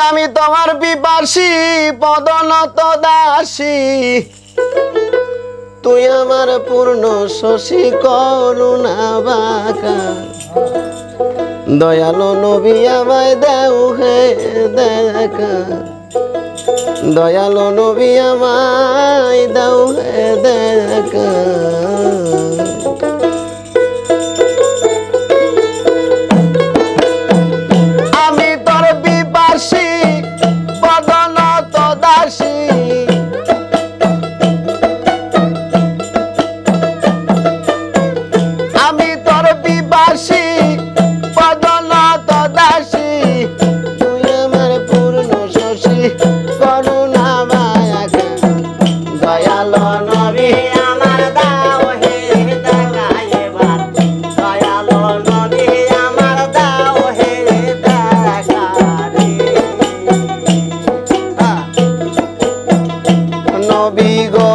আমি তোমার পিপাসী পদনত দাসী তুই আমার পূর্ণ শশী করুণা বাঁকা দয়ালো নবী আমায় দেও হে দেখা দয়ালো নবী আমায় দাও হে দেখা আমি তোর পিপাসী পদনত দাসী আমি তোর পিপাসী পদনত দাসী তুই আমার পূর্ণ শশী করুণা মায়াকা দয়ালো নবী আমার দাও হে দেখা এবার দয়ালো নবী আমার দাও হে দেখা রে নবী গো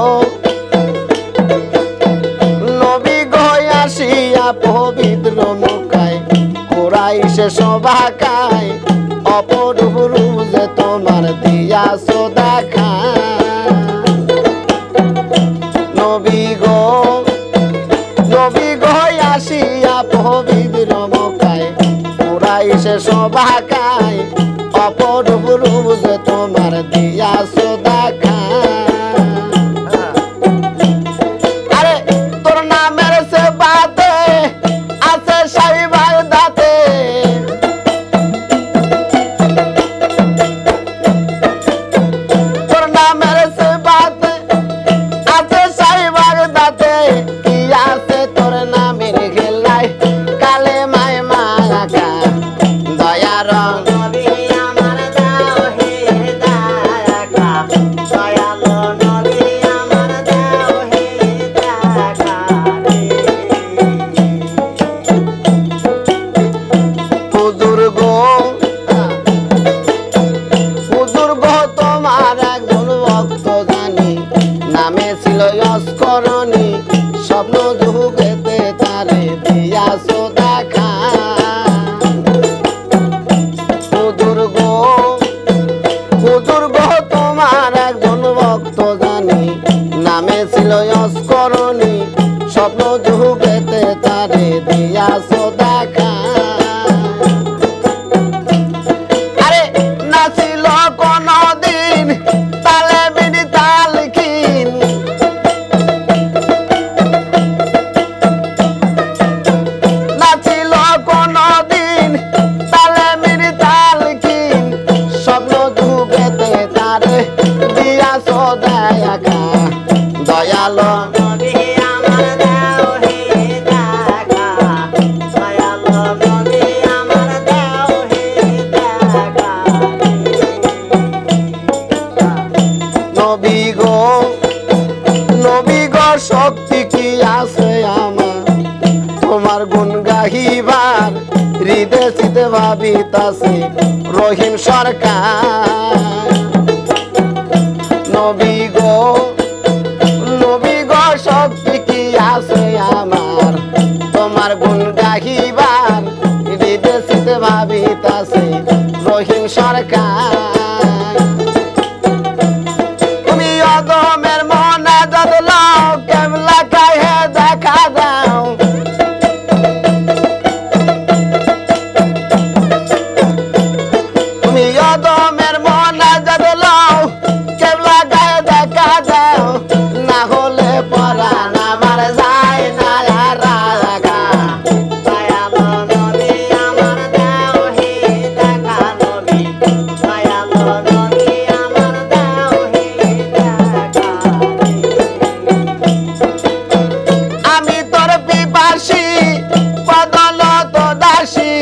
আসিয়া পবিত্র মুখায় কুরাইশে সভাকায় অপরূপ রূপ যে তোমার দিয়াছ দেখা নবী গো আসিয়া পবিত্র মুখায় কুরাইশে সভাকায় অপরূপ রূপ যে তোমার দিয়াছ দেখা স্বপ্ন যুগেতে তারে দিয়াছ দেখা হুজুর গো তোমার একজন ভক্ত জানি নামে ছিল অস্করণী স্বপ্ন যুগেতে তারে দিয়াছ দেখা আরে নাছিল কোনদিন তালে বিনি তাল খিন দয়ালো নবী আমার দাও হে দেখা দয়ালো নবী আমার দাও হে দেখা নবী গো শক্তি কি আছে আমার তোমার গুণ গাহিবার হৃদয় চিতে ভাবিতাছে রহিম সরকার নবী গো শক্তি কি আছে আমার তোমার গুণ গাহিবার হৃদয় চিতে ভাবিতাছে রহিম সরকার তুমি অদমের মনে যদলো কেমলা কাহে দেখা দাও তুমি অদমের মনে যদলো কেমলা গায়ে দেখা দাও না হলে পরাণ আমার যায় না রাগা দয়ালো নবী আমার দাও হে দেখা নবী দয়ালো নবী আমার দাও হে দেখা আমি তোর পিপাসী পদনত দাসী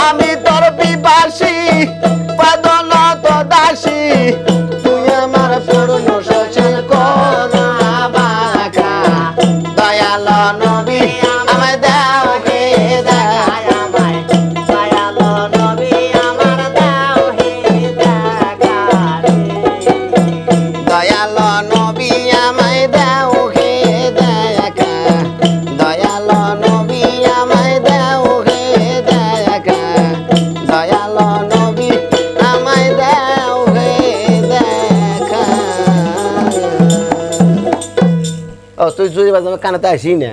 আমি তোর পিপাসী পদনত দাসী তুই আমার পূর্ণ শশী করুণা বাঁকা দয়ালো নবী আমায় দাও হে দেখা দয়ালো নবী আমার দাও হে দেখা দয়ালো নবী আমায় দাও হে দেখা দয়ালো নবী আমায় দাও তুই চুরি বাজার কানাতে আসি না